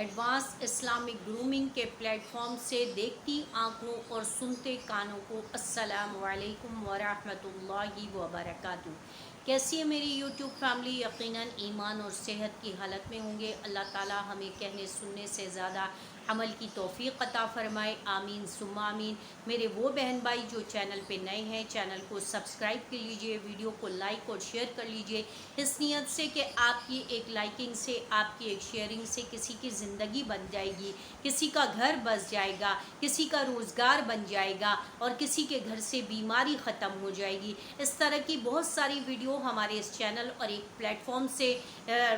Advance Islamic grooming के platform से देखती आँखों और सुनते कानों को अस्सलामु अलैकुम वरहमतुल्लाहि वबरकातुहू। कैसी है मेरी यूट्यूब फैमिली? यकीनन ईमान और सेहत की हालत में होंगे। अल्लाह ताला हमें कहने सुनने से ज़्यादा अमल की तौफीक अता फ़रमाए, आमीन सुम्मा आमीन। मेरे वो बहन भाई जो चैनल पे नए हैं, चैनल को सब्सक्राइब कर लीजिए, वीडियो को लाइक और शेयर कर लीजिए, इस नियत से कि आपकी एक लाइकिंग से, आपकी एक शेयरिंग से किसी की ज़िंदगी बन जाएगी, किसी का घर बस जाएगा, किसी का रोज़गार बन जाएगा और किसी के घर से बीमारी ख़त्म हो जाएगी। इस तरह की बहुत सारी वीडियो हमारे इस चैनल और एक प्लेटफॉर्म से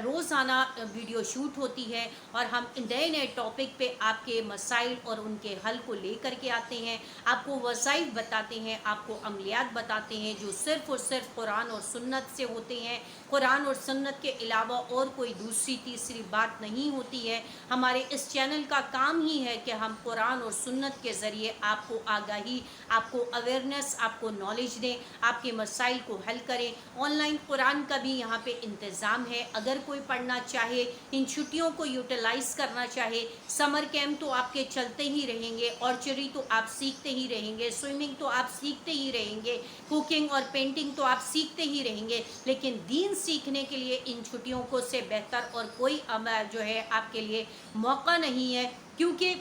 रोज़ाना वीडियो शूट होती है और हम नए नए टॉपिक पे आपके मसाइल और उनके हल को लेकर के आते हैं, आपको वसाइल बताते हैं, आपको अमलियात बताते हैं जो सिर्फ़ और सिर्फ कुरान और सुन्नत से होते हैं। कुरान और सुन्नत के अलावा और कोई दूसरी तीसरी बात नहीं होती है। हमारे इस चैनल का काम ही है कि हम कुरान और सुन्नत के ज़रिए आपको आगाही, आपको अवेयरनेस, आपको नॉलेज दें, आपके मसाइल को हल करें। ऑनलाइन कुरान का भी यहाँ पे इंतज़ाम है। अगर कोई पढ़ना चाहे, इन छुट्टियों को यूटिलाइज़ करना चाहे, समर कैंप तो आपके चलते ही रहेंगे, ऑर्चरी तो आप सीखते ही रहेंगे, स्विमिंग तो आप सीखते ही रहेंगे, कुकिंग और पेंटिंग तो आप सीखते ही रहेंगे, लेकिन दीन सीखने के लिए इन छुट्टियों को से बेहतर और कोई जो है आपके लिए मौका नहीं है। क्योंकि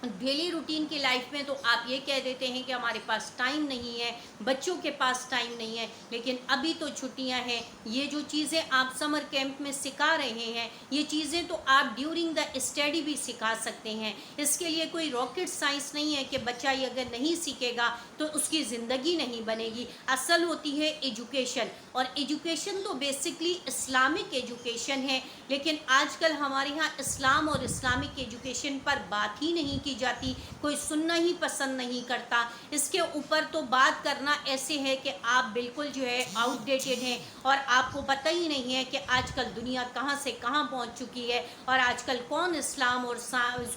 डेली रूटीन की लाइफ में तो आप ये कह देते हैं कि हमारे पास टाइम नहीं है, बच्चों के पास टाइम नहीं है, लेकिन अभी तो छुट्टियां हैं। ये जो चीज़ें आप समर कैंप में सिखा रहे हैं, ये चीज़ें तो आप ड्यूरिंग द स्टडी भी सिखा सकते हैं। इसके लिए कोई रॉकेट साइंस नहीं है कि बच्चा ये अगर नहीं सीखेगा तो उसकी ज़िंदगी नहीं बनेगी। असल होती है एजुकेशन, और एजुकेशन तो बेसिकली इस्लामिक एजुकेशन है, लेकिन आजकल हमारे यहाँ इस्लाम और इस्लामिक एजुकेशन पर बात ही नहीं की जाती, कोई सुनना ही पसंद नहीं करता। इसके ऊपर तो बात करना ऐसे है कि आप बिल्कुल जो है आउटडेटेड हैं और आपको पता ही नहीं है कि आजकल दुनिया कहाँ से कहाँ पहुँच चुकी है और आजकल कौन इस्लाम और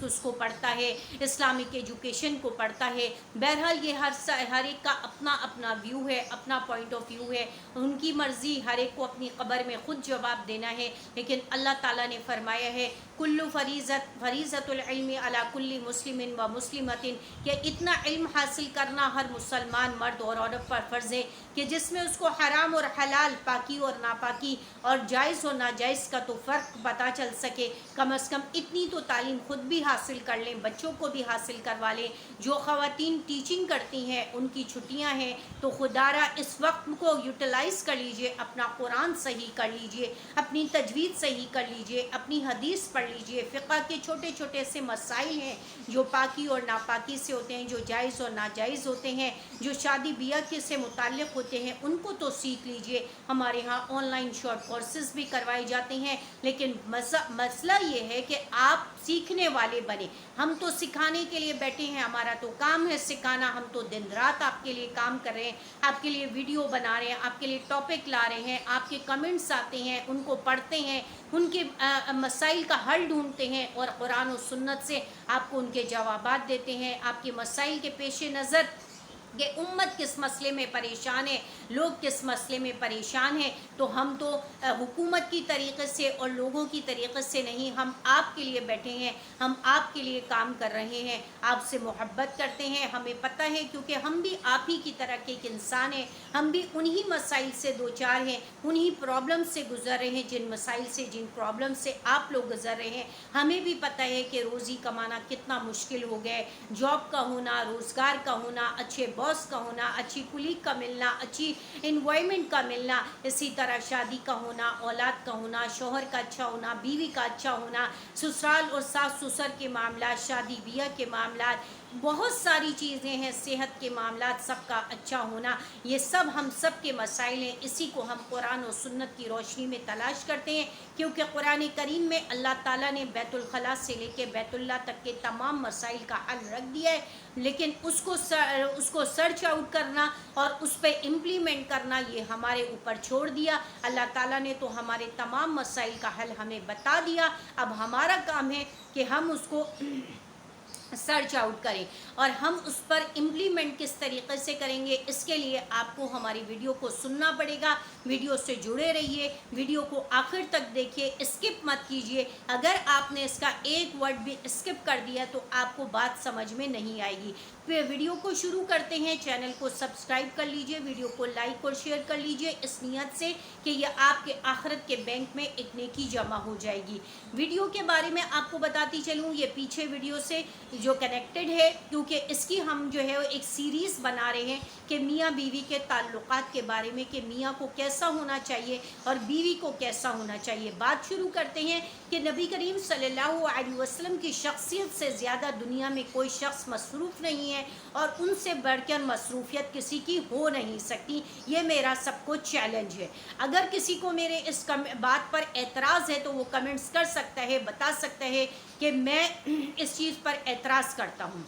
उसको पढ़ता है, इस्लामिक एजुकेशन को पढ़ता है। बहरहाल ये हर एक का अपना अपना व्यू है, अपना पॉइंट ऑफ व्यू है, उनकी मर्ज़ी, हर एक को अपनी कब्र में ख़ुद जवाब देना है। लेकिन अल्लाह ताला ने फरमाया है कुल्लु फरीज़तुल इल्मी अला कुल्ली मुस्लिमिन व मुस्लिमतिन, कि इतना इल्म हासिल करना हर मुसलमान मर्द और औरत पर फ़र्ज़ है कि जिसमें उसको हराम और हलाल, पाकी और नापाकी और जायज़ और नाजायज़ का तो फ़र्क पता चल सके। कम अज़ कम इतनी तो तालीम ख़ुद भी हासिल कर लें, बच्चों को भी हासिल करवा लें। जो ख़वातीन टीचिंग करती हैं उनकी छुट्टियाँ हैं तो खुदारा इस वक्त को यूटिलाइज़ कर लीजिए, अपना कुरान सही कर लीजिए, अपनी तजवीद सही कर लीजिए, अपनी हदीस पढ़ लीजिए। फ़िक़्ह के छोटे छोटे से मसाइल हैं जो पाकी और नापाकी से होते हैं, जो जायज़ और नाजायज़ होते हैं, जो शादी बिया के से मुताल्लिक़ होते हैं, उनको तो सीख लीजिए। हमारे यहाँ ऑनलाइन शॉर्ट कोर्सेज़ भी करवाए जाते हैं, लेकिन मसला ये है कि आप सीखने वाले बने। हम तो सिखाने के लिए बैठे हैं, हमारा तो काम है सिखाना। हम तो दिन रात आपके लिए काम कर रहे हैं, आपके लिए वीडियो बना रहे हैं, आपके लिए टॉपिक ला रहे हैं, आपके कमेंट्स आते हैं, उनको पढ़ते हैं, उनके मसाइल का हल ढूंढते हैं और कुरान और सुन्नत से आपको उनके जवाबात देते हैं। आपके मसाइल के पेश नज़र कि उम्मत किस मसले में परेशान है, लोग किस मसले में परेशान हैं, तो हम तो हुकूमत की तरीक़े से और लोगों की तरीक़े से नहीं, हम आपके लिए बैठे हैं, हम आपके लिए काम कर रहे हैं, आपसे मोहब्बत करते हैं। हमें पता है क्योंकि हम भी आप ही की तरह के एक इंसान हैं, हम भी उन्हीं मसाइल से दो चार हैं, उन्हीं प्रॉब्लम से गुज़र रहे हैं, जिन मसाइल से, जिन प्रॉब्लम से आप लोग गुज़र रहे हैं। हमें भी पता है कि रोज़ी कमाना कितना मुश्किल हो गया है, जॉब का होना, रोज़गार का होना, अच्छे बॉस का होना, अच्छी कुलीग का मिलना, अच्छी इन्वायरमेंट का मिलना, इसी तरह शादी का होना, औलाद का होना, शोहर का अच्छा होना, बीवी का अच्छा होना, ससुराल और सास ससुर के मामला, शादी ब्याह के मामला, बहुत सारी चीज़ें हैं, सेहत के मामलात सबका अच्छा होना, ये सब हम सब के मसाइल हैं। इसी को हम कुरान और सुन्नत की रोशनी में तलाश करते हैं, क्योंकि कुरान करीम में अल्लाह ताला ने बैतुल खला से लेके बैतुल्लाह तक के तमाम मसाइल का हल रख दिया है, लेकिन उसको सर्च आउट करना और उस पर इम्प्लीमेंट करना ये हमारे ऊपर छोड़ दिया। अल्लाह ताला ने तो हमारे तमाम मसाइल का हल हमें बता दिया। अब हमारा काम है कि हम उसको سرچ آؤٹ کریں اور ہم اس پر امپلیمنٹ کس طریقے سے کریں گے، اس کے لیے آپ کو ہماری ویڈیو کو سننا پڑے گا. ویڈیو سے جڑے رہیے، ویڈیو کو آخر تک دیکھیے، اسکپ مت کیجیے. اگر آپ نے اس کا ایک ورڈ بھی اسکپ کر دیا تو آپ کو بات سمجھ میں نہیں آئے گی. پھر ویڈیو کو شروع کرتے ہیں. چینل کو سبسکرائب کر لیجئے، ویڈیو کو لائک اور شیئر کر لیجئے اس نیت سے کہ یہ آپ کے آخرت کے بینک میں ایک نیکی جمع ہو جائے گی. ویڈیو کے بارے میں آپ کو بتاتی چلوں، یہ پیچھے ویڈیو سے جو کنیکٹڈ ہے، کیونکہ اس کی ہم جو ہے ایک سیریز بنا رہے ہیں کہ میاں بیوی کے تعلقات کے بارے میں، کہ میاں کو کیسا ہونا چاہیے اور بیوی کو کیسا ہونا چاہیے. بات شروع کرتے ہیں کہ نبی کریم صلی اللہ علیہ وسلم کی شخصیت سے زیادہ دنیا میں کوئی شخص مصروف نہیں ہے اور ان سے بڑھ کر مصروفیت کسی کی ہو نہیں سکتی. یہ میرا سب کو چیلنج ہے. اگر کسی کو میرے اس بات پر اعتراض ہے تو وہ کمنٹس کر سکتا ہے، بتا سکتا ہے کہ میں اس چیز پر اعتراض کرتا ہوں.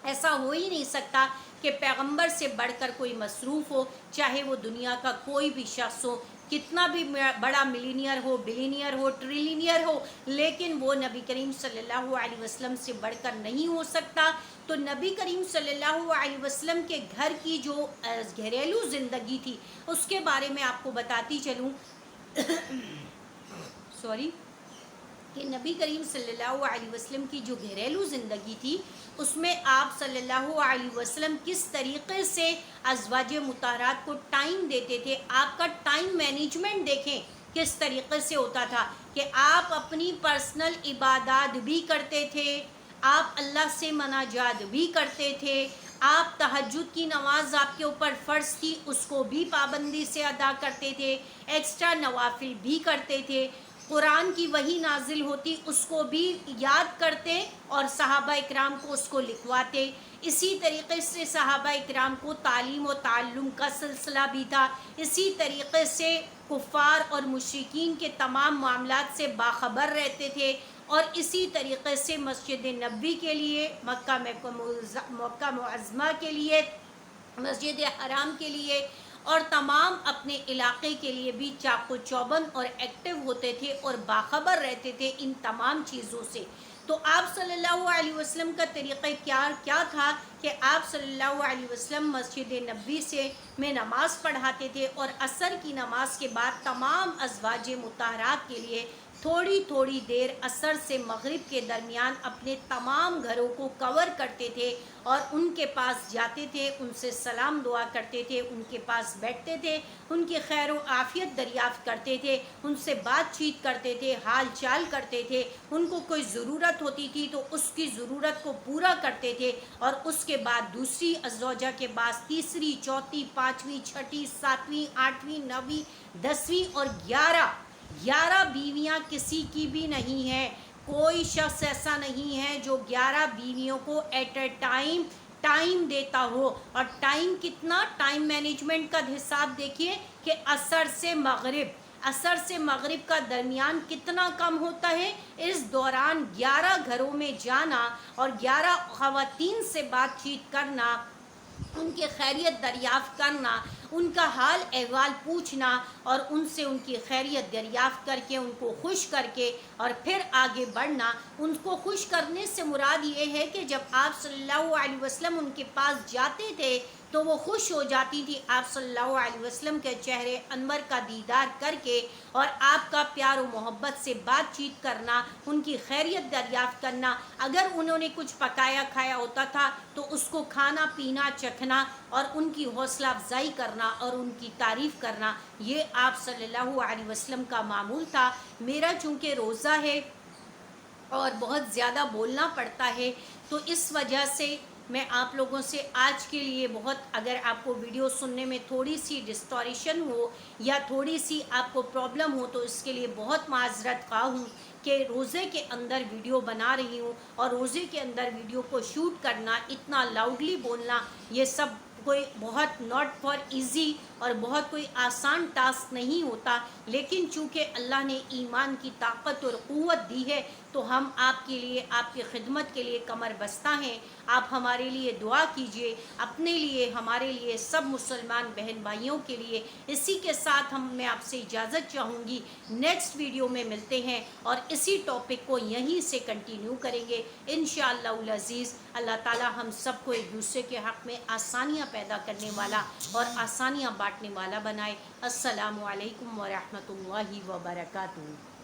ایسا ہو ہی نہیں سکتا کہ پیغمبر سے بڑھ کر کوئی مصروف ہو، چاہے وہ دنیا کا کوئی بھی شخص ہو، کتنا بھی بڑا ملینئر ہو، بلینئر ہو، ٹریلینئر ہو، لیکن وہ نبی کریم صلی اللہ علیہ وسلم سے بڑھ کر نہیں ہو سکتا. تو نبی کریم صلی اللہ علیہ وسلم کے گھر کی جو گھریلو زندگی تھی اس کے بارے میں آپ کو بتاتی چلوں سوری کہ نبی کریم صلی اللہ علیہ وسلم کی جو گھریلو زندگی تھی اس میں آپ صلی اللہ علیہ وسلم کس طریقے سے ازواج مطہرات کو ٹائم دیتے تھے. آپ کا ٹائم مینجمنٹ دیکھیں کس طریقے سے ہوتا تھا کہ آپ اپنی پرسنل عبادات بھی کرتے تھے، آپ اللہ سے مناجات بھی کرتے تھے، آپ تہجد کی نماز آپ کے اوپر فرض تھی اس کو بھی پابندی سے ادا کرتے تھے، ایکسٹرا نوافل بھی کرتے تھے، قرآن کی وحی نازل ہوتی اس کو بھی یاد کرتے اور صحابہ اکرام کو اس کو لکھواتے. اسی طریقے سے صحابہ اکرام کو تعلیم و تعلم کا سلسلہ بھی تھا. اسی طریقے سے کفار اور مشرکین کے تمام معاملات سے باخبر رہتے تھے اور اسی طریقے سے مسجد نبوی کے لیے، مکہ معظمہ کے لیے، مسجد حرام کے لیے اور تمام اپنے علاقے کے لیے بھی چاق و چوبند اور ایکٹیو ہوتے تھے اور باخبر رہتے تھے ان تمام چیزوں سے. تو آپ صلی اللہ علیہ وسلم کا طریقہ کیا تھا کہ آپ صلی اللہ علیہ وسلم مسجد نبوی میں نماز پڑھاتے تھے اور عصر کی نماز کے بعد تمام ازواج مطہرات کے لیے تھوڑی تھوڑی دیر عصر سے مغرب کے درمیان اپنے تمام گھروں کو کور کرتے تھے اور ان کے پاس جاتے تھے، ان سے سلام دعا کرتے تھے، ان کے پاس بیٹھتے تھے، ان کی خیر و عافیت دریافت کرتے تھے، ان سے بات چیت کرتے تھے، حال چال کرتے تھے، ان کو کوئی ضرورت ہوتی تھی تو اس کی ضرورت کو پورا کرتے تھے اور اس کے بعد دوسری زوجہ کے پاس تیسری، چوتھی، پانچویں، چھٹی، ساتویں، آٹھویں، نویں، 10ویں اور 11 بیویاں کسی کی بھی نہیں ہیں. کوئی شخص ایسا نہیں ہے جو 11 بیویوں کو ایٹ اے ٹائم دیتا ہو. اور ٹائم کتنا، ٹائم مینجمنٹ کا حساب دیکھیے کہ عصر سے مغرب کا درمیان کتنا کم ہوتا ہے. اس دوران 11 گھروں میں جانا اور 11 خواتین سے بات چیت کرنا، ان کے خیریت دریافت کرنا، ان کا حال احوال پوچھنا اور ان سے ان کی خیریت دریافت کر کے ان کو خوش کر کے اور پھر آگے بڑھنا. ان کو خوش کرنے سے مراد یہ ہے کہ جب آپ صلی اللہ علیہ وسلم ان کے پاس جاتے تھے تو وہ خوش ہو جاتی تھی آپ صلی اللہ علیہ وسلم کے چہرے انور کا دیدار کر کے اور آپ کا پیار و محبت سے بات چیت کرنا، ان کی خیریت دریافت کرنا. اگر انہوں نے کچھ پکایا کھایا ہوتا تھا تو اس کو کھانا پینا چکھنا اور ان کی حوصلہ افزائی کرنا اور ان کی تعریف کرنا، یہ آپ صلی اللہ علیہ وسلم کا معمول تھا. میرا چونکہ روزہ ہے اور بہت زیادہ بولنا پڑتا ہے تو اس وجہ سے میں آپ لوگوں سے آج کے لیے اگر آپ کو ویڈیو سننے میں تھوڑی سی ڈسٹوریشن ہو یا تھوڑی سی آپ کو پرابلم ہو تو اس کے لیے بہت معذرت خواہ ہوں کہ روزے کے اندر ویڈیو بنا رہی ہوں اور روزے کے اندر ویڈیو کو شوٹ کرنا، اتنا لاؤڈلی بولنا، یہ سب کوئی بہت ناٹ فار ایزی اور بہت کوئی آسان ٹاسک نہیں ہوتا. لیکن چونکہ اللہ نے ایمان کی طاقت اور قوت دی ہے تو ہم آپ کے لیے، آپ کی خدمت کے لیے کمر بستہ ہیں. آپ ہمارے لیے دعا کیجئے، اپنے لیے، ہمارے لیے، سب مسلمان بہن بھائیوں کے لیے. اسی کے ساتھ میں آپ سے اجازت چاہوں گی. نیکسٹ ویڈیو میں ملتے ہیں اور اسی ٹاپک کو یہیں سے کنٹینیو کریں گے انشاءاللہ العزیز. اللہ تعالی ہم سب کو ایک دوسرے کے حق میں آسانیاں پیدا کرنے والا اور آسانیاں بانٹنے والا بنائے. السلام علیکم ورحمۃ اللہ وبرکاتہ.